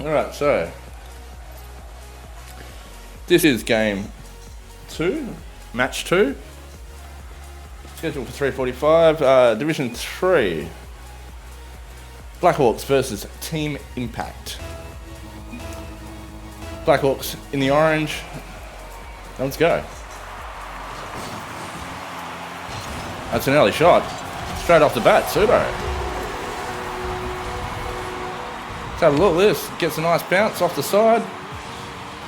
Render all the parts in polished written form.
Alright, so this is game 2, match 2, scheduled for 3:45, Division 3, Blackhawks versus Team Impact. Blackhawks in the orange. Let's go. That's an early shot. Straight off the bat, Pseudo. Let's have a look at this. Gets a nice bounce off the side.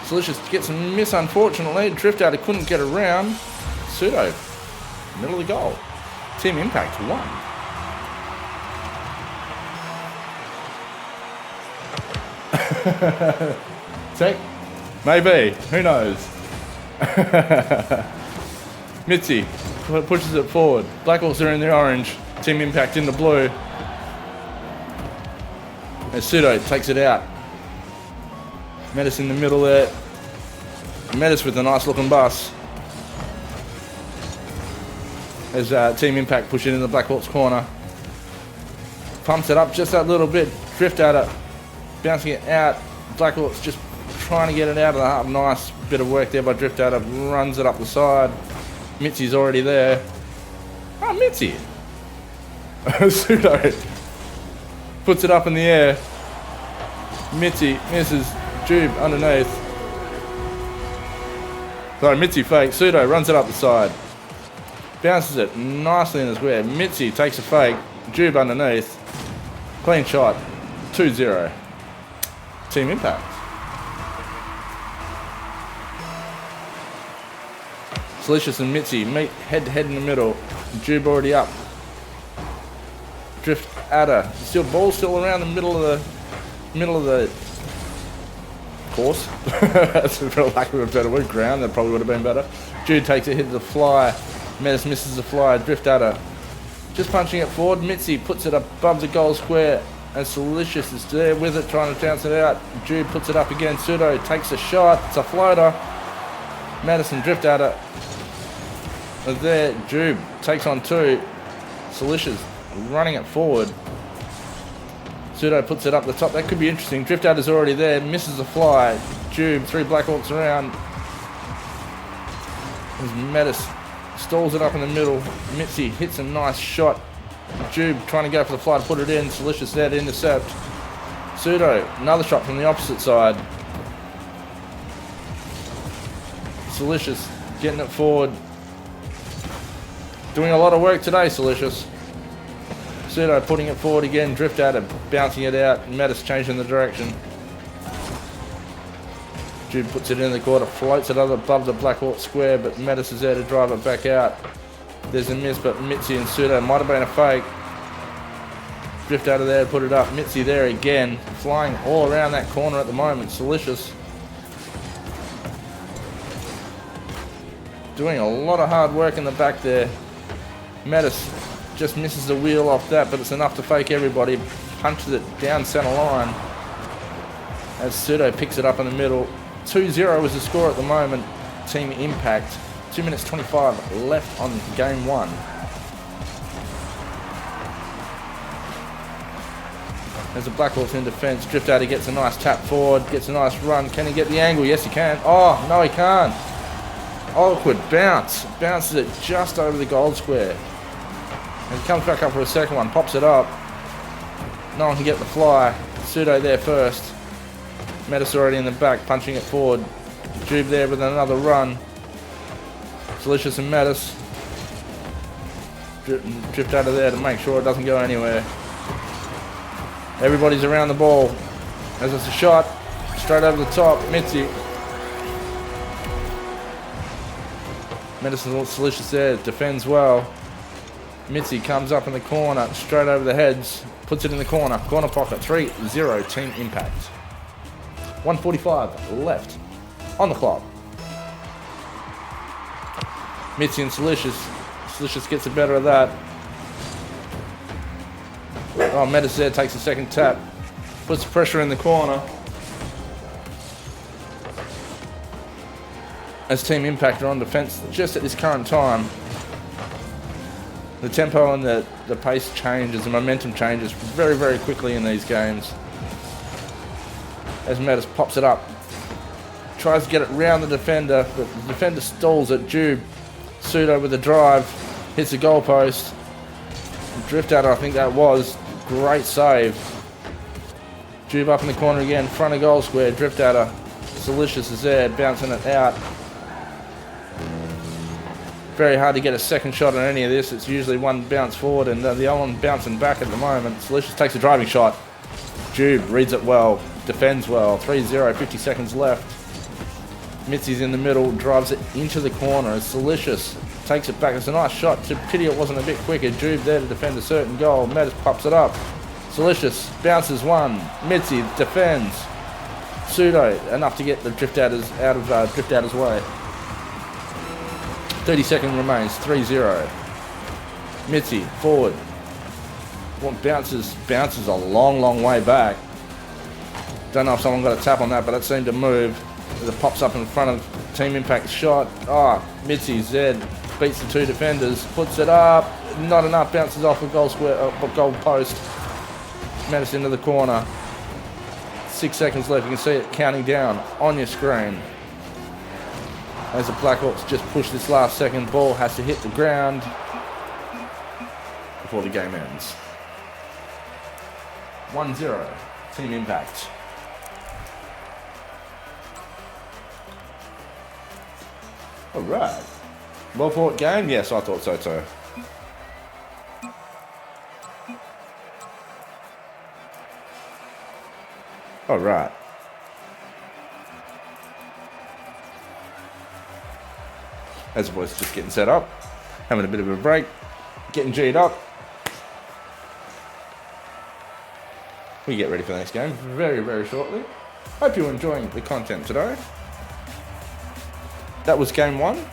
Delicious gets a miss, unfortunately. Drift out, he couldn't get around. Pseudo, middle of the goal. Team Impact won. Tech? Maybe. Who knows? Mitzi pushes it forward. Blackhawks are in the orange. Team Impact in the blue. And Pseudo takes it out. Metis in the middle there. Metis with a nice looking bus. As Team Impact push it in the Blackhawks corner. Pumps it up just that little bit. Drift at it. Bouncing it out. Blackhawks just trying to get it out of the half. Nice bit of work there by Drift at it. Runs it up the side. Mitzi's already there. Oh, Mitzi. Pseudo puts it up in the air. Mitzi misses. Jube underneath. Sorry, Mitzi fakes. Pseudo runs it up the side. Bounces it nicely in the square. Mitzi takes a fake. Jube underneath. Clean shot. 2-0. Team Impact. Delicious and Mitzi meet head to head in the middle. Jube already up. Drift at her. Still ball still around the middle of the course. That's for lack of a better word. Ground. That probably would have been better. Jude takes a hit to the fly. Metis misses the fly. Drift at her. Just punching it forward. Mitzi puts it above the goal square. And Delicious is there with it, trying to bounce it out. Jude puts it up again. Pseudo takes a shot. It's a floater. Madison drift at it. There, Jube takes on 2. Delicious running it forward. Pseudo puts it up the top. That could be interesting. Drift out is already there. Misses the fly. Jube, 3 Blackhawks around. As Metis stalls it up in the middle. Mitzi hits a nice shot. Jube trying to go for the fly to put it in. Delicious there to intercept. Pseudo, another shot from the opposite side. Delicious getting it forward. Doing a lot of work today, Delicious. Pseudo putting it forward again. Drift at it, bouncing it out. Metis changing the direction. Jude puts it in the corner, floats it above the Blackhawk square, but Metis is there to drive it back out. There's a miss, but Mitzi and Pseudo might have been a fake. Drift out of there, put it up. Mitzi there again, flying all around that corner at the moment. Delicious. Doing a lot of hard work in the back there. Metis just misses the wheel off that, but it's enough to fake everybody. Punches it down center line. As Pseudo picks it up in the middle. 2-0 is the score at the moment. Team Impact. 2 minutes 25 left on game 1. As the Blackhawks in defence, Drift out, he gets a nice tap forward, gets a nice run. Can he get the angle? Yes, he can. Oh, no, he can't. Awkward bounce. Bounces it just over the goal square. And he comes back up for a second one, pops it up. No one can get the fly. Pseudo there first. Metis already in the back, punching it forward. Jube there with another run. Delicious and Metis. Drift out of there to make sure it doesn't go anywhere. Everybody's around the ball. As it's a shot, straight over the top. Mitzi. Metis and Delicious there, defends well. Mitzi comes up in the corner, straight over the heads, puts it in the corner pocket. 3-0 Team Impact. 1:45 left on the clock. Mitzi and Delicious. Delicious gets the better of that. Oh, Metis there takes a second tap. Puts pressure in the corner. As Team Impact are on defence just at this current time. The tempo and the pace changes, the momentum changes very, very quickly in these games. as Mattis pops it up. Tries to get it round the defender, but the defender stalls it. Jube, Pseudo with the drive, hits the goalpost. Drift out, I think that was. Great save. Jube up in the corner again, front of goal square. Drift out her. Delicious is there, bouncing it out. Very hard to get a second shot on any of this. It's usually one bounce forward and the other one bouncing back at the moment. Delicious takes a driving shot. Jube reads it well, defends well. 3-0, 50 seconds left. Mitzi's in the middle, drives it into the corner. It's Delicious. Takes it back. It's a nice shot. It's a pity it wasn't a bit quicker. Jube there to defend a certain goal. Mattis pops it up. Delicious bounces one. Mitzi defends. Pseudo enough to get the drift out of drift out's way. 30 seconds remains. 3-0. Mitzi forward. Well, bounces a long way back. Don't know if someone got a tap on that, but that seemed to move. As it pops up in front of Team Impact's shot. Mitzi Zed beats the two defenders, puts it up, not enough, bounces off a goal post. Mattis into the corner. 6 seconds left, you can see it counting down on your screen. As the Blackhawks just push this last second, ball has to hit the ground before the game ends. 1-0, Team Impact. Alright. Well fought game? Yes, I thought so too. Alright. As the boys just getting set up, having a bit of a break, getting G'd up. We get ready for the next game very shortly. Hope you're enjoying the content today. That was game one.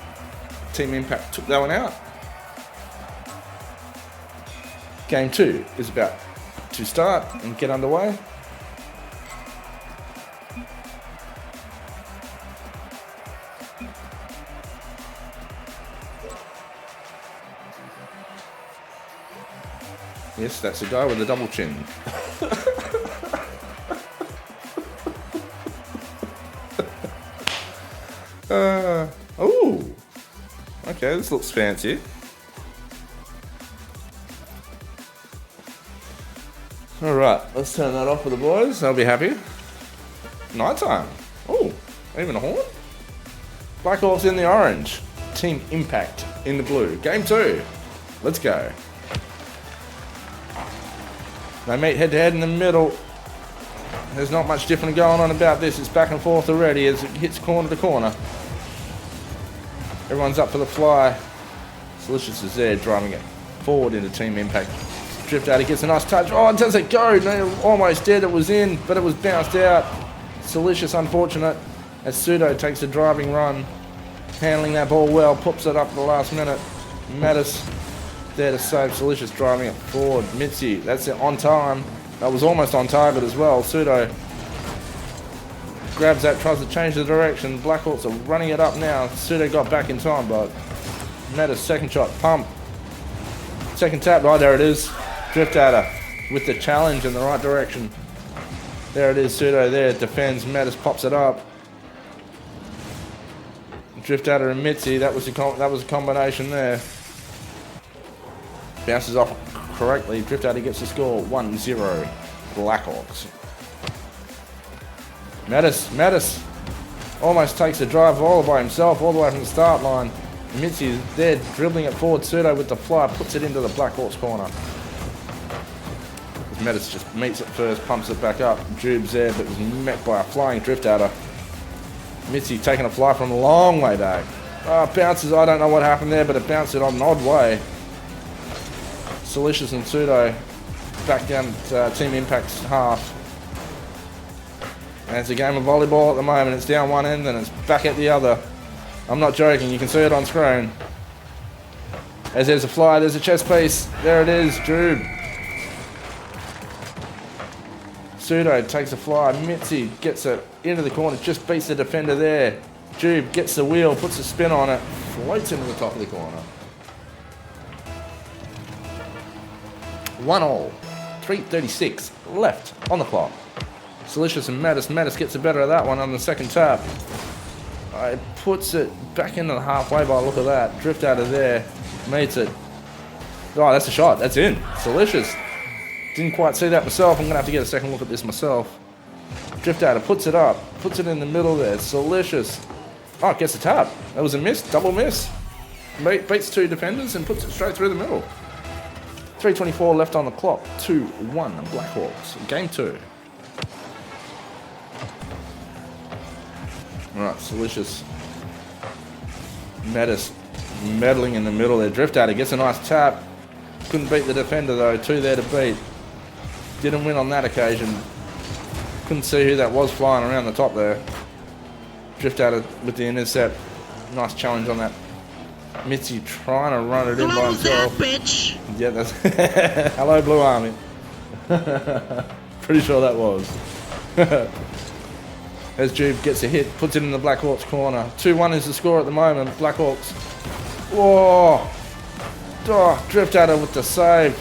Team Impact took that one out. Game two is about to start and get underway. Yes, that's the guy with the double chin. Oh, okay, this looks fancy. All right, let's turn that off for the boys. They'll be happy. Nighttime. Oh, even a horn. Blackhawks in the orange. Team Impact in the blue. Game two. Let's go. They meet head to head in the middle. There's not much different going on about this. It's back and forth already as it hits corner to corner. Everyone's up for the fly. Delicious is there, driving it forward into Team Impact. Drift out, he gets a nice touch. Oh, does it go? No, almost dead. It was in, but it was bounced out. Delicious, unfortunate. As Pseudo takes a driving run, handling that ball well, pops it up at the last minute. Mattis there to save. Delicious driving it forward. Mitzi, that's it on time. That was almost on target as well. Pseudo grabs that, tries to change the direction. Blackhawks are running it up now. Pseudo got back in time, but Mattis second shot, pump. Second tap, right there it is. Drift at her with the challenge in the right direction. There it is, Pseudo there, defends, Mattis pops it up. Drift at her and Mitzi, that was a combination there. Bounces off correctly, Drift at her gets the score, 1-0 Blackhawks. Mattis almost takes a drive all by himself, all the way from the start line. Mitzi is there, dribbling it forward, Pseudo with the fly, puts it into the Blackhawks corner. Mattis just meets it first, pumps it back up. Jube's there, but was met by a flying drift at her. Mitzi taking a fly from a long way back. Bounces, I don't know what happened there, but it bounced it on an odd way. Delicious and Pseudo back down to Team Impact's half. And it's a game of volleyball at the moment. It's down one end and it's back at the other. I'm not joking, you can see it on screen. As there's a fly, there's a chest piece. There it is, Jube. Pseudo takes a fly, Mitzi gets it into the corner, just beats the defender there. Jube gets the wheel, puts a spin on it, floats into the top of the corner. 1-1, 3:36 left on the clock. Delicious and Mattis. Mattis gets the better of that one on the second tap. It puts it back into the halfway bar. Look at that. Drift out of there. Meets it. Oh, that's a shot. That's in. It's delicious. Didn't quite see that myself. I'm going to have to get a second look at this myself. Drift out. It puts it up. Puts it in the middle there. It's delicious. Oh, it gets the tap. That was a miss. Double miss. Beats two defenders and puts it straight through the middle. 3:24 left on the clock. 2-1 Blackhawks. Game 2. Alright, delicious. Mattis meddling in the middle there. Drift out. It gets a nice tap. Couldn't beat the defender though. 2 there to beat. Didn't win on that occasion. Couldn't see who that was flying around the top there. Drift out with the intercept. Nice challenge on that. Mitzi trying to run it in by himself. That, bitch? Yeah, that's hello Blue Army. Pretty sure that was. As Jube gets a hit, puts it in the Blackhawks corner. 2-1 is the score at the moment. Blackhawks. Whoa! Oh, Drift out with the save.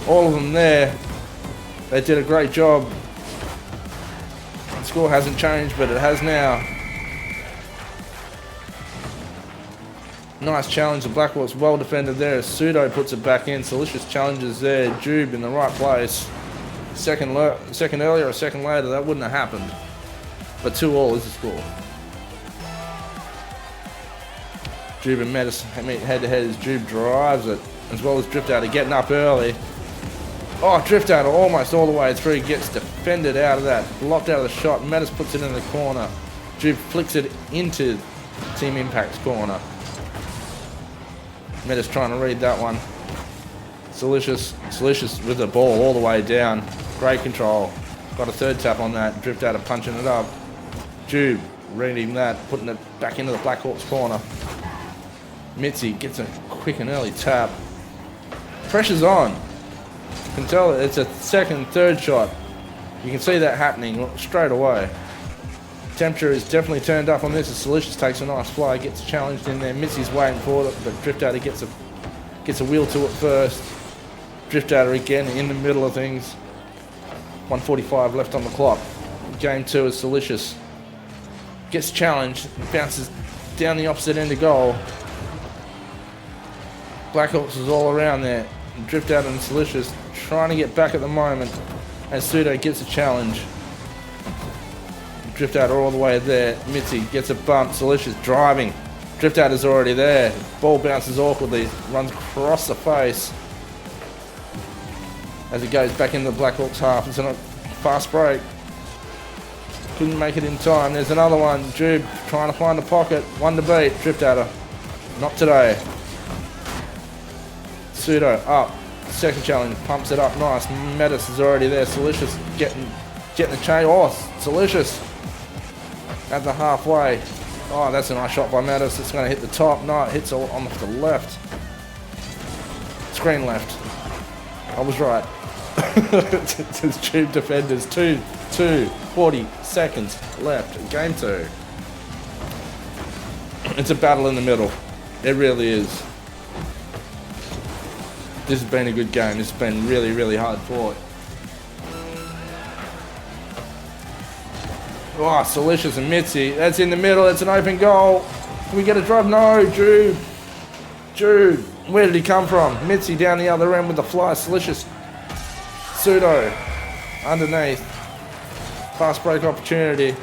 All of them there. They did a great job. The score hasn't changed, but it has now. Nice challenge. The Blackhawks well defended there. Pseudo puts it back in. Delicious challenges there. Jube in the right place. Second earlier or second later, that wouldn't have happened. But 2-2 is the score. Jube and Mattis head to head as Jube drives it, as well as Drift out of getting up early. Oh, Drift out almost all the way through. Gets defended out of that. Blocked out of the shot. Mattis puts it in the corner. Jube flicks it into Team Impact's corner. Mattis trying to read that one. Delicious with the ball all the way down. Great control. Got a third tap on that. Drift out of punching it up. Jube reading that, putting it back into the Blackhawks corner. Mitzi gets a quick and early tap. Pressure's on. You can tell it's a second, third shot. You can see that happening straight away. Temperature is definitely turned up on this as Delicious takes a nice fly, gets challenged in there. Mitzi's waiting for it, but Drift out gets a wheel to it first. Drift out again in the middle of things. 1:45 left on the clock. Game 2 is Delicious. Gets challenged, bounces down the opposite end of goal. Blackhawks is all around there. Drift out and Delicious trying to get back at the moment. And Pseudo gets a challenge. Drift out all the way there. Mitzi gets a bump. Delicious driving. Drift out is already there. Ball bounces awkwardly. Runs across the face. As it goes back into the Blackhawks half. It's a fast break. Couldn't make it in time. There's another one. Jube trying to find a pocket. One to beat. Drift out. Not today. Pseudo up. Second challenge. Pumps it up nice. Mattis is already there. Delicious getting the chain. Oh, Delicious. At the halfway. Oh, that's a nice shot by Mattis. It's going to hit the top. No, it hits on the left. Screen left. I was right. It's Tube defenders. 40 seconds left. Game 2. It's a battle in the middle. It really is. This has been a good game. It's been really, really hard fought. Oh, Delicious and Mitzi. That's in the middle. That's an open goal. Can we get a drive? No, Jube. Where did he come from? Mitzi down the other end with the fly. Delicious. Pseudo. Underneath. Fast break opportunity.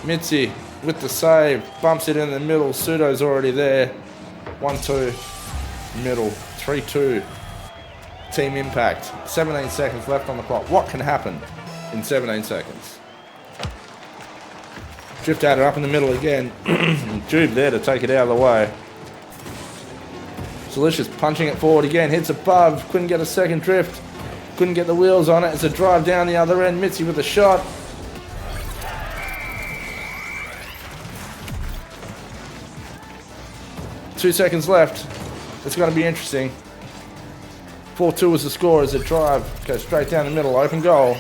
Mitzi with the save. Bumps it in the middle. Pseudo's already there. 1-2. Middle. 3-2. Team Impact. 17 seconds left on the clock. What can happen in 17 seconds? Drift out up in the middle again. Jube there to take it out of the way. Delicious punching it forward again. Hits above. Couldn't get a second drift. Couldn't get the wheels on it. It's a drive down the other end. Mitzi with a shot. Two seconds left. It's going to be interesting. 4-2 is the score as a drive goes straight down the middle. Open goal.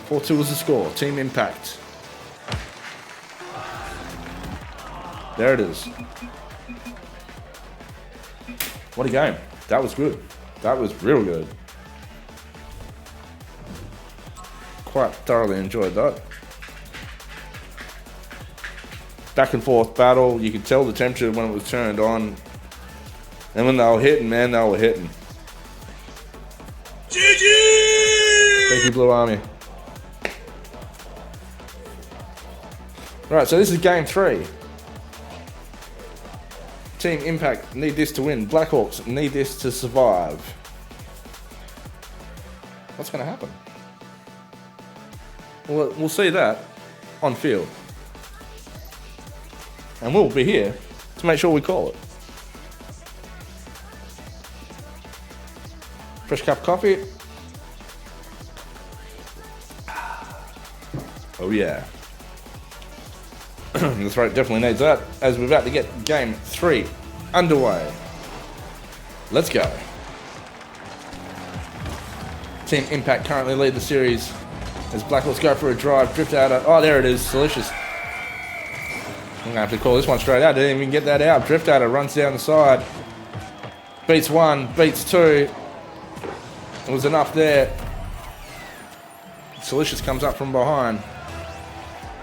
4-2 is the score. Team Impact. There it is. What a game. That was good. That was real good. Quite thoroughly enjoyed that. Back and forth battle. You could tell the temperature when it was turned on. And when they were hitting, man, they were hitting. GG! Thank you, Blue Army. Right, so this is game 3. Team Impact need this to win. Blackhawks need this to survive. What's going to happen? Well, we'll see that on field. And we'll be here to make sure we call it. Fresh cup of coffee. Oh yeah. That's right, definitely needs that. As we're about to get game 3 underway. Let's go. Team Impact currently lead the series as Blackhawks go for a drive, drift out. Oh, there it is, Delicious. I'm gonna have to call this one straight out. Didn't even get that out. Drift out, runs down the side. Beats 1, beats 2. It was enough there. Delicious comes up from behind.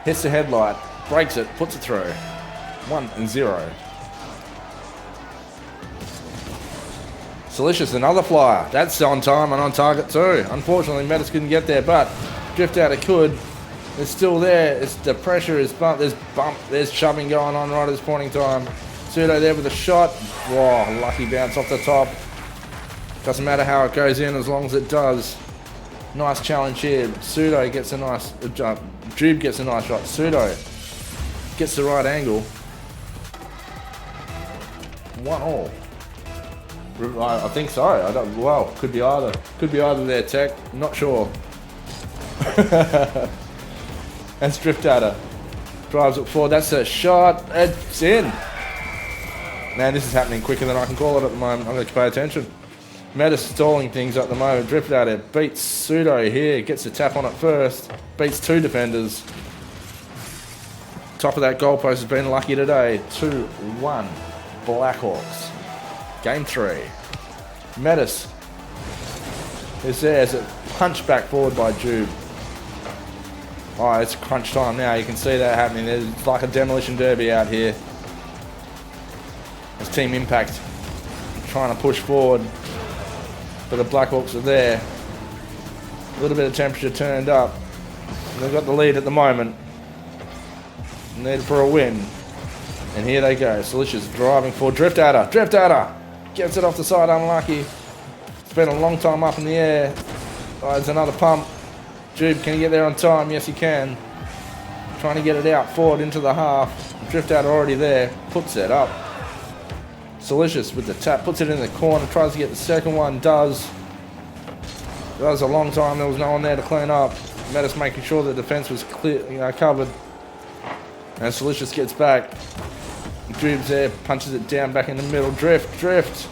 Hits the headlight, breaks it, puts it through. 1-0. Delicious, another flyer. That's on time and on target too. Unfortunately, Metis couldn't get there, but drift out it could. It's still there. It's the pressure is bump. There's shoving going on right at this point in time. Pseudo there with a shot. Whoa, lucky bounce off the top. Doesn't matter how it goes in as long as it does. Nice challenge here. Pseudo gets a nice jump. Jube gets a nice shot. Pseudo gets the right angle. 1-1. I think so. I don't. Well, could be either. Could be either there, Tech. Not sure. That's Drift Data. Drives it forward. That's a shot. It's in. Man, this is happening quicker than I can call it at the moment. I'm going to pay attention. Meta stalling things at the moment. Drift Data beats Pseudo here. Gets a tap on it first. Beats 2 defenders. Top of that goalpost has been lucky today. 2-1 Blackhawks. Game 3. Metis is there as a punch back forward by Jube. Oh, it's crunch time now. You can see that happening. There's like a demolition derby out here. As Team Impact trying to push forward. But the Blackhawks are there. A little bit of temperature turned up. They've got the lead at the moment. Needed for a win. And here they go. Delicious driving for Drift Adder. Drift Adder gets it off the side, unlucky. It's been a long time up in the air. Oh, there's another pump. Jube, can he get there on time? Yes, he can. Trying to get it out forward into the half. Drift Adder already there. Puts it up. Delicious with the tap. Puts it in the corner. Tries to get the second one. Does. That was a long time. There was no one there to clean up. Metis making sure the defense was clear, covered. And Delicious gets back. Jube's there, punches it down back in the middle. Drift.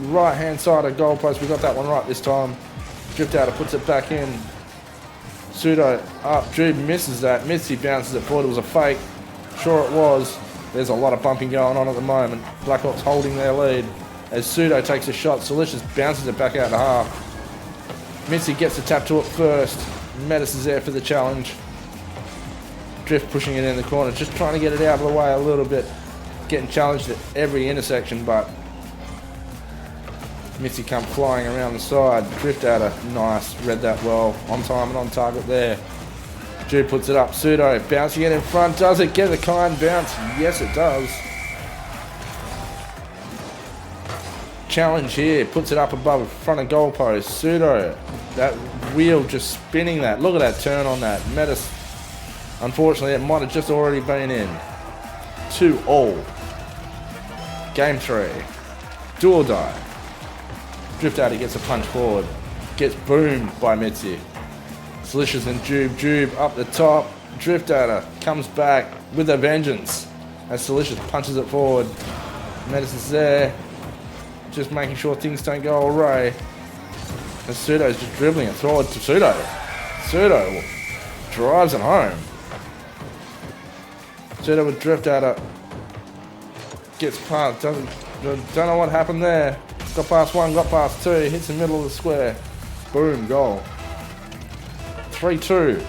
Right hand side of goalpost. We got that one right this time. Drift Out, puts it back in. Pseudo up. Jube misses that. Mitzi bounces it forward. It was a fake. Sure it was. There's a lot of bumping going on at the moment. Blackhawks holding their lead. As Pseudo takes a shot, Delicious bounces it back out to half. Mitzi gets the tap to it first. Metis is there for the challenge. Drift pushing it in the corner, just trying to get it out of the way a little bit. Getting challenged at every intersection, but Mitzi come flying around the side. Drift at her, nice, read that well. On time and on target there. Jude puts it up, Pseudo bouncing it in front. Does it get a kind bounce? Yes, it does. Challenge here, puts it up above front of goalpost. Pseudo, that wheel just spinning that. Look at that turn on that. Metis. Unfortunately, it might have just already been in. 2-2. Game 3. Do or die. Drift out, he gets a punch forward. Gets boomed by Mitzi. Delicious and Jube up the top. Drift out, comes back with a vengeance. As Delicious punches it forward. Metis is there. Just making sure things don't go awry. And Pseudo's just dribbling it forward to Pseudo. Pseudo drives it home. Pseudo would drift at it. Gets past. Don't know what happened there. Got past 1, got past 2. Hits the middle of the square. Boom, goal. 3-2.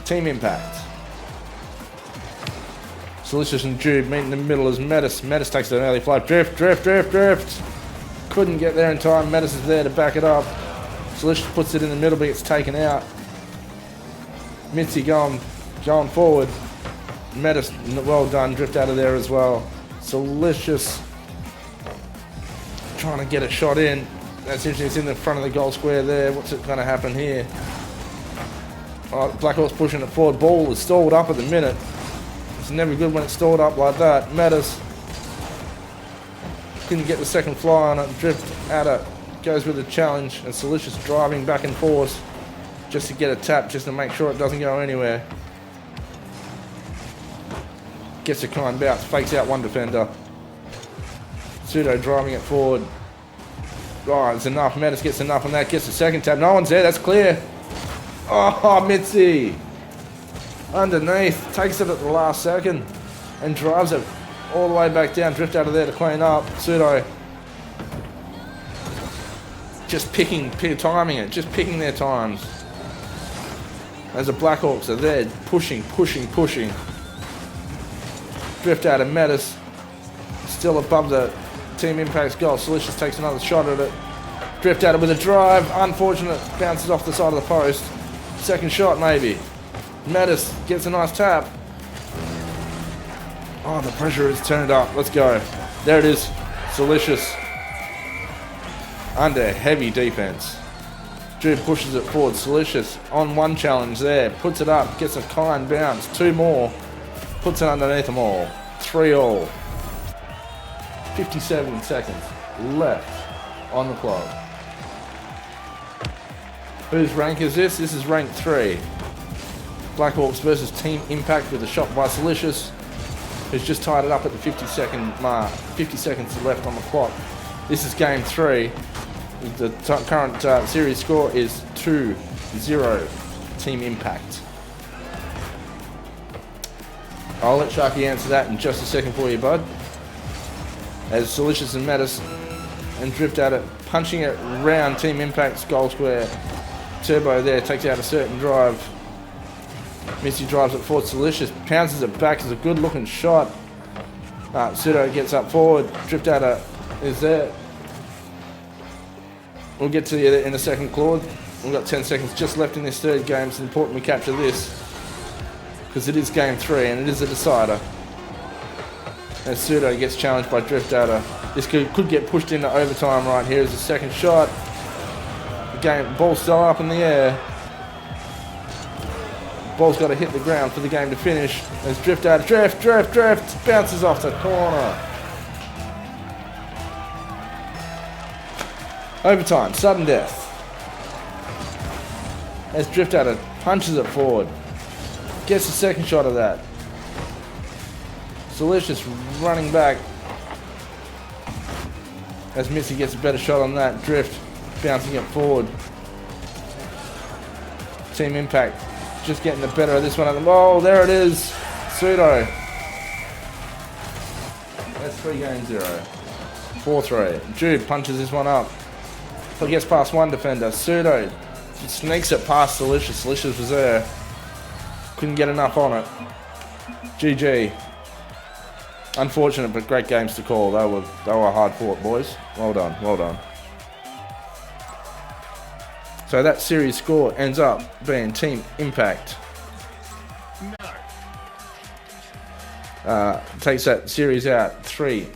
Team impact. Delicious and Jude meet in the middle as Metis. Metis takes an early flight. Drift. Couldn't get there in time. Metis is there to back it up. Delicious puts it in the middle, but gets taken out. Mitzi going forward. Metis, well done. Drift out of there as well. Delicious trying to get a shot in. That's interesting. It's in the front of the goal square there. What's it going to happen here? Oh, Blackhawks pushing it forward. Ball is stalled up at the minute. It's never good when it's stalled up like that. Metis couldn't get the second fly on it. Drift at it. Goes with the challenge. And Delicious driving back and forth just to get a tap, just to make sure it doesn't go anywhere. Gets a kind bounce. Fakes out one defender. Pseudo driving it forward. Oh, it's enough. Metis gets enough on that. Gets the second tap. No one's there. That's clear. Oh, Mitzi. Underneath. Takes it at the last second. And drives it all the way back down. Drift out of there to clean up. Pseudo. Just timing it. Just picking their times. As the Blackhawks are there. Pushing. Drift out of Metis. Still above the team impact's goal. Delicious takes another shot at it. Drift at it with a drive. Unfortunate. Bounces off the side of the post. Second shot maybe. Metis gets a nice tap. Oh, the pressure is turned up. Let's go. There it is. Delicious. Under heavy defense. Drew pushes it forward. Delicious on one challenge there. Puts it up. Gets a kind bounce. Two more. Puts it underneath them all. 3-all. 57 seconds left on the clock. Whose rank is this? This is rank 3. Blackhawks versus Team Impact with a shot by Delicious, who's just tied it up at the 50-second mark. 50 seconds left on the clock. This is game 3. The current series score is 2-0 Team Impact. I'll let Sharky answer that in just a second for you, bud. As Delicious and Metis and Drift at it, punching it round Team Impact's goal square. Turbo there takes out a certain drive. Missy drives it forward. Delicious pounces it back. It's a good looking shot. Pseudo gets up forward. Drift at it is there. We'll get to you in a second, Claude. We've got 10 seconds just left in this third game. It's important we capture this because it is game 3 and it is a decider. As Pseudo gets challenged by Drift Data. This could get pushed into overtime right here as the second shot. The ball's still up in the air. Ball's got to hit the ground for the game to finish. As Drift Data, drift, bounces off the corner. Overtime, sudden death. As Drift Data punches it forward. Gets the second shot of that. Delicious running back as Missy gets a better shot on that. Drift bouncing it forward. Team Impact just getting the better of this one. Oh, there it is. Pseudo. That's 3-0. 4-3. Jude punches this one up. So he gets past one defender. Pseudo sneaks it past Delicious. Delicious was there. Couldn't get enough on it. GG. Unfortunate, but great games to call. They were hard fought, boys. Well done. So that series score ends up being Team Impact. Takes that series out 3-0.